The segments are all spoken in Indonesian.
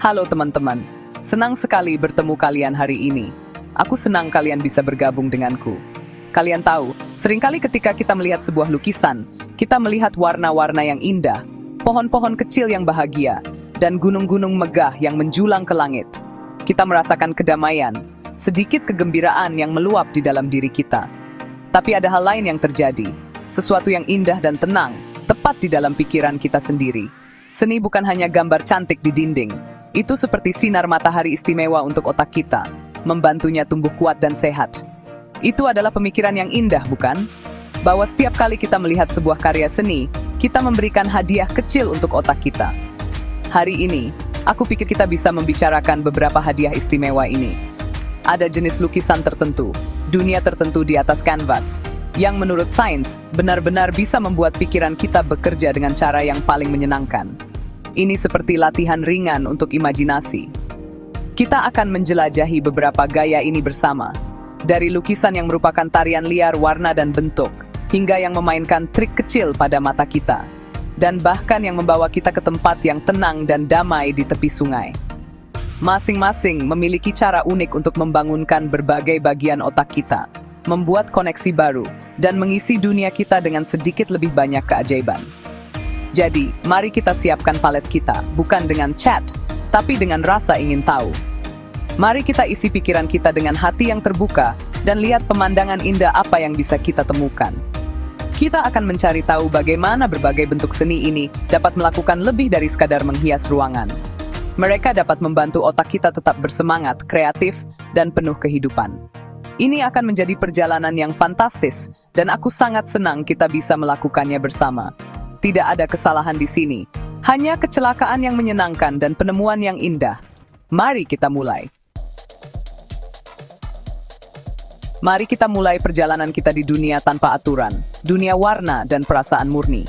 Halo teman-teman, senang sekali bertemu kalian hari ini. Aku senang kalian bisa bergabung denganku. Kalian tahu, seringkali ketika kita melihat sebuah lukisan, kita melihat warna-warna yang indah, pohon-pohon kecil yang bahagia, dan gunung-gunung megah yang menjulang ke langit. Kita merasakan kedamaian, sedikit kegembiraan yang meluap di dalam diri kita. Tapi ada hal lain yang terjadi, sesuatu yang indah dan tenang, tepat di dalam pikiran kita sendiri. Seni bukan hanya gambar cantik di dinding. Itu seperti sinar matahari istimewa untuk otak kita, membantunya tumbuh kuat dan sehat. Itu adalah pemikiran yang indah, bukan? Bahwa setiap kali kita melihat sebuah karya seni, kita memberikan hadiah kecil untuk otak kita. Hari ini, aku pikir kita bisa membicarakan beberapa hadiah istimewa ini. Ada jenis lukisan tertentu, dunia tertentu di atas kanvas, yang menurut sains, benar-benar bisa membuat pikiran kita bekerja dengan cara yang paling menyenangkan. Ini seperti latihan ringan untuk imajinasi. Kita akan menjelajahi beberapa gaya ini bersama. Dari lukisan yang merupakan tarian liar warna dan bentuk, hingga yang memainkan trik kecil pada mata kita. Dan bahkan yang membawa kita ke tempat yang tenang dan damai di tepi sungai. Masing-masing memiliki cara unik untuk membangunkan berbagai bagian otak kita, membuat koneksi baru, dan mengisi dunia kita dengan sedikit lebih banyak keajaiban. Jadi, mari kita siapkan palet kita, bukan dengan cat, tapi dengan rasa ingin tahu. Mari kita isi pikiran kita dengan hati yang terbuka, dan lihat pemandangan indah apa yang bisa kita temukan. Kita akan mencari tahu bagaimana berbagai bentuk seni ini dapat melakukan lebih dari sekadar menghias ruangan. Mereka dapat membantu otak kita tetap bersemangat, kreatif, dan penuh kehidupan. Ini akan menjadi perjalanan yang fantastis, dan aku sangat senang kita bisa melakukannya bersama. Tidak ada kesalahan di sini, hanya kecelakaan yang menyenangkan dan penemuan yang indah. Mari kita mulai. Mari kita mulai perjalanan kita di dunia tanpa aturan, dunia warna dan perasaan murni.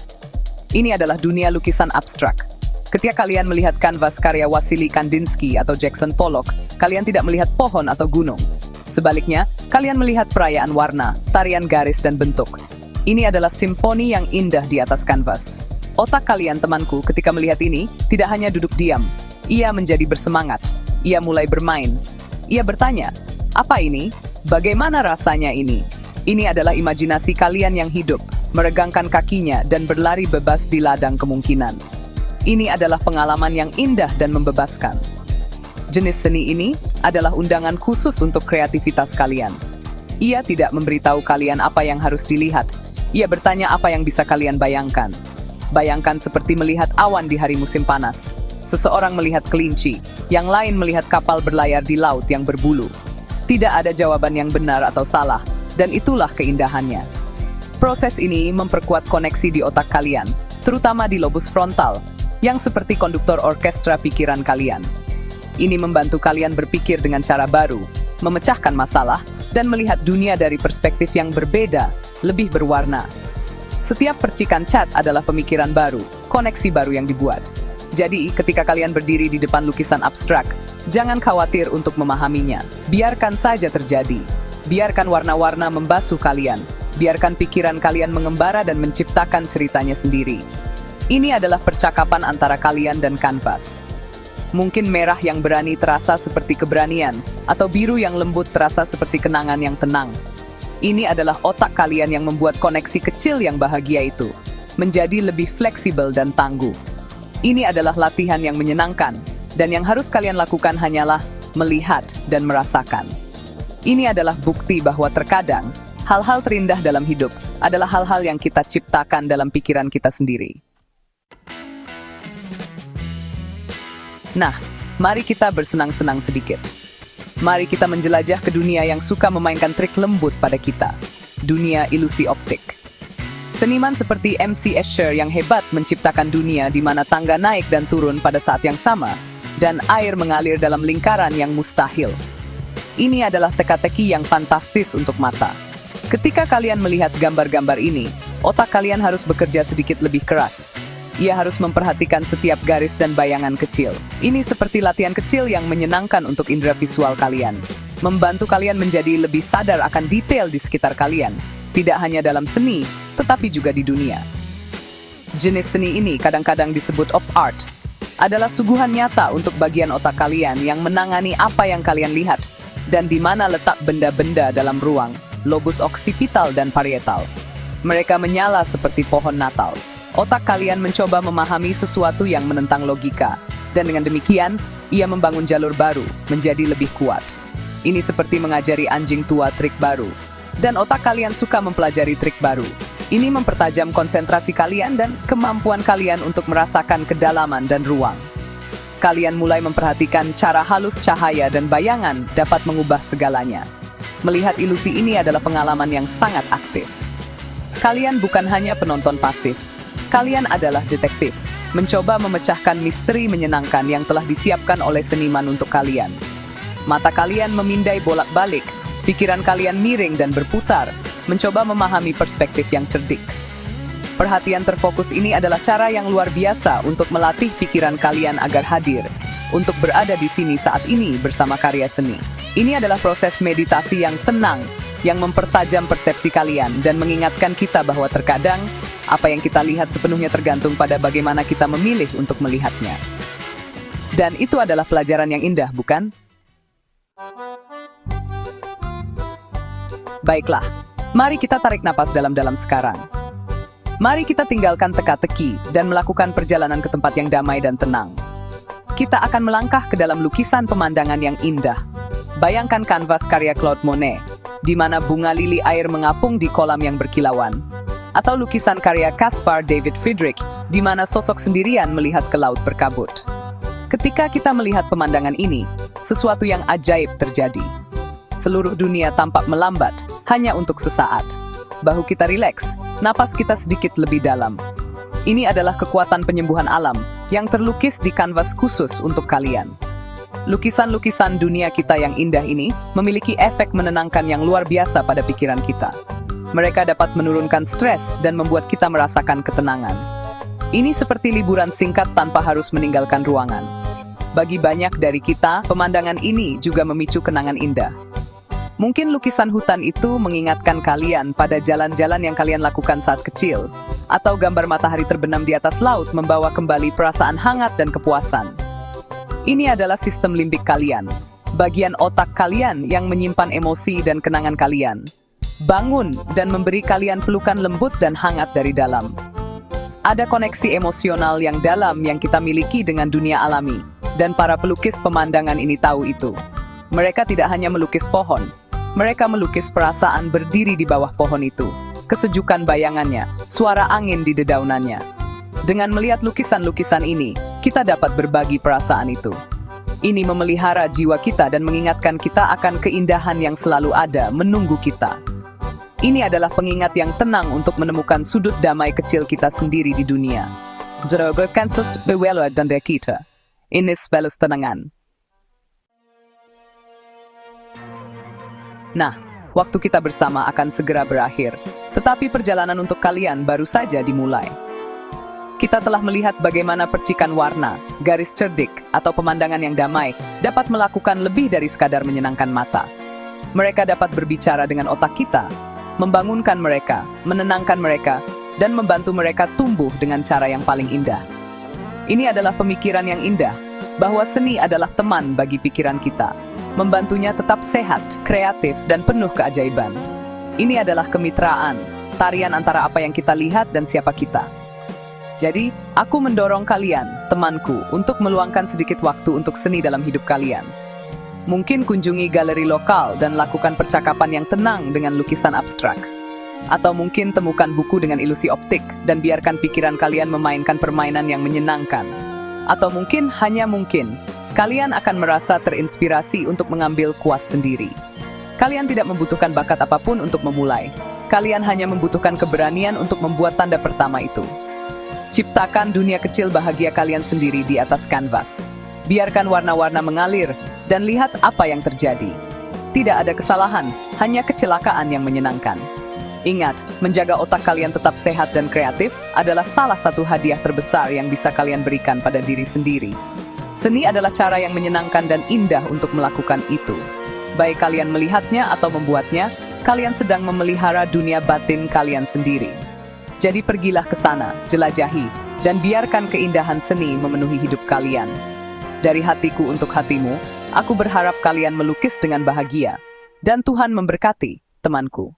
Ini adalah dunia lukisan abstrak. Ketika kalian melihat kanvas karya Wassily Kandinsky atau Jackson Pollock, kalian tidak melihat pohon atau gunung. Sebaliknya, kalian melihat perayaan warna, tarian garis dan bentuk. Ini adalah simfoni yang indah di atas kanvas. Otak kalian, temanku, ketika melihat ini, tidak hanya duduk diam. Ia menjadi bersemangat. Ia mulai bermain. Ia bertanya, apa ini? Bagaimana rasanya ini? Ini adalah imajinasi kalian yang hidup, meregangkan kakinya dan berlari bebas di ladang kemungkinan. Ini adalah pengalaman yang indah dan membebaskan. Jenis seni ini adalah undangan khusus untuk kreativitas kalian. Ia tidak memberitahu kalian apa yang harus dilihat. Ia bertanya apa yang bisa kalian bayangkan. Bayangkan seperti melihat awan di hari musim panas. Seseorang melihat kelinci, yang lain melihat kapal berlayar di laut yang berbulu. Tidak ada jawaban yang benar atau salah, dan itulah keindahannya. Proses ini memperkuat koneksi di otak kalian, terutama di lobus frontal, yang seperti konduktor orkestra pikiran kalian. Ini membantu kalian berpikir dengan cara baru, memecahkan masalah, dan melihat dunia dari perspektif yang berbeda, lebih berwarna. Setiap percikan cat adalah pemikiran baru, koneksi baru yang dibuat. Jadi, ketika kalian berdiri di depan lukisan abstrak, jangan khawatir untuk memahaminya. Biarkan saja terjadi. Biarkan warna-warna membasuh kalian. Biarkan pikiran kalian mengembara dan menciptakan ceritanya sendiri. Ini adalah percakapan antara kalian dan kanvas. Mungkin merah yang berani terasa seperti keberanian, atau biru yang lembut terasa seperti kenangan yang tenang. Ini adalah otak kalian yang membuat koneksi kecil yang bahagia itu menjadi lebih fleksibel dan tangguh. Ini adalah latihan yang menyenangkan, dan yang harus kalian lakukan hanyalah melihat dan merasakan. Ini adalah bukti bahwa terkadang, hal-hal terindah dalam hidup adalah hal-hal yang kita ciptakan dalam pikiran kita sendiri. Nah, mari kita bersenang-senang sedikit. Mari kita menjelajah ke dunia yang suka memainkan trik lembut pada kita. Dunia ilusi optik. Seniman seperti M.C. Escher yang hebat menciptakan dunia di mana tangga naik dan turun pada saat yang sama, dan air mengalir dalam lingkaran yang mustahil. Ini adalah teka-teki yang fantastis untuk mata. Ketika kalian melihat gambar-gambar ini, otak kalian harus bekerja sedikit lebih keras. Ia harus memperhatikan setiap garis dan bayangan kecil. Ini seperti latihan kecil yang menyenangkan untuk indera visual kalian. Membantu kalian menjadi lebih sadar akan detail di sekitar kalian. Tidak hanya dalam seni, tetapi juga di dunia. Jenis seni ini kadang-kadang disebut op art, adalah suguhan nyata untuk bagian otak kalian yang menangani apa yang kalian lihat dan di mana letak benda-benda dalam ruang, lobus oksipital dan parietal. Mereka menyala seperti pohon Natal. Otak kalian mencoba memahami sesuatu yang menentang logika, dan dengan demikian, ia membangun jalur baru, menjadi lebih kuat. Ini seperti mengajari anjing tua trik baru. Dan otak kalian suka mempelajari trik baru. Ini mempertajam konsentrasi kalian dan kemampuan kalian untuk merasakan kedalaman dan ruang. Kalian mulai memperhatikan cara halus cahaya dan bayangan dapat mengubah segalanya. Melihat ilusi ini adalah pengalaman yang sangat aktif. Kalian bukan hanya penonton pasif. Kalian adalah detektif, mencoba memecahkan misteri menyenangkan yang telah disiapkan oleh seniman untuk kalian. Mata kalian memindai bolak-balik, pikiran kalian miring dan berputar, mencoba memahami perspektif yang cerdik. Perhatian terfokus ini adalah cara yang luar biasa untuk melatih pikiran kalian agar hadir, untuk berada di sini saat ini bersama karya seni. Ini adalah proses meditasi yang tenang, yang mempertajam persepsi kalian dan mengingatkan kita bahwa terkadang apa yang kita lihat sepenuhnya tergantung pada bagaimana kita memilih untuk melihatnya. Dan itu adalah pelajaran yang indah, bukan? Baiklah, mari kita tarik napas dalam-dalam sekarang. Mari kita tinggalkan teka-teki dan melakukan perjalanan ke tempat yang damai dan tenang. Kita akan melangkah ke dalam lukisan pemandangan yang indah. Bayangkan kanvas karya Claude Monet, di mana bunga lili air mengapung di kolam yang berkilauan. Atau lukisan karya Caspar David Friedrich, di mana sosok sendirian melihat ke laut berkabut. Ketika kita melihat pemandangan ini, sesuatu yang ajaib terjadi. Seluruh dunia tampak melambat, hanya untuk sesaat. Bahu kita rileks, napas kita sedikit lebih dalam. Ini adalah kekuatan penyembuhan alam yang terlukis di kanvas khusus untuk kalian. Lukisan-lukisan dunia kita yang indah ini memiliki efek menenangkan yang luar biasa pada pikiran kita. Mereka dapat menurunkan stres dan membuat kita merasakan ketenangan. Ini seperti liburan singkat tanpa harus meninggalkan ruangan. Bagi banyak dari kita, pemandangan ini juga memicu kenangan indah. Mungkin lukisan hutan itu mengingatkan kalian pada jalan-jalan yang kalian lakukan saat kecil, atau gambar matahari terbenam di atas laut membawa kembali perasaan hangat dan kepuasan. Ini adalah sistem limbik kalian, bagian otak kalian yang menyimpan emosi dan kenangan kalian. Bangun dan memberi kalian pelukan lembut dan hangat dari dalam. Ada koneksi emosional yang dalam yang kita miliki dengan dunia alami, dan para pelukis pemandangan ini tahu itu. Mereka tidak hanya melukis pohon, mereka melukis perasaan berdiri di bawah pohon itu, kesejukan bayangannya, suara angin di dedaunannya. Dengan melihat lukisan-lukisan ini, kita dapat berbagi perasaan itu. Ini memelihara jiwa kita dan mengingatkan kita akan keindahan yang selalu ada menunggu kita. Ini adalah pengingat yang tenang untuk menemukan sudut damai kecil kita sendiri di dunia. Jaga kansust bewela dan kita. Ini spelus tenangan. Nah, waktu kita bersama akan segera berakhir, tetapi perjalanan untuk kalian baru saja dimulai. Kita telah melihat bagaimana percikan warna, garis cerdik, atau pemandangan yang damai dapat melakukan lebih dari sekadar menyenangkan mata. Mereka dapat berbicara dengan otak kita, membangunkan mereka, menenangkan mereka, dan membantu mereka tumbuh dengan cara yang paling indah. Ini adalah pemikiran yang indah, bahwa seni adalah teman bagi pikiran kita, membantunya tetap sehat, kreatif, dan penuh keajaiban. Ini adalah kemitraan, tarian antara apa yang kita lihat dan siapa kita. Jadi, aku mendorong kalian, temanku, untuk meluangkan sedikit waktu untuk seni dalam hidup kalian. Mungkin kunjungi galeri lokal dan lakukan percakapan yang tenang dengan lukisan abstrak. Atau mungkin temukan buku dengan ilusi optik dan biarkan pikiran kalian memainkan permainan yang menyenangkan. Atau mungkin, hanya mungkin, kalian akan merasa terinspirasi untuk mengambil kuas sendiri. Kalian tidak membutuhkan bakat apapun untuk memulai. Kalian hanya membutuhkan keberanian untuk membuat tanda pertama itu. Ciptakan dunia kecil bahagia kalian sendiri di atas kanvas. Biarkan warna-warna mengalir, dan lihat apa yang terjadi. Tidak ada kesalahan, hanya kecelakaan yang menyenangkan. Ingat, menjaga otak kalian tetap sehat dan kreatif adalah salah satu hadiah terbesar yang bisa kalian berikan pada diri sendiri. Seni adalah cara yang menyenangkan dan indah untuk melakukan itu. Baik kalian melihatnya atau membuatnya, kalian sedang memelihara dunia batin kalian sendiri. Jadi pergilah ke sana, jelajahi, dan biarkan keindahan seni memenuhi hidup kalian. Dari hatiku untuk hatimu, aku berharap kalian melukis dengan bahagia, dan Tuhan memberkati, temanku.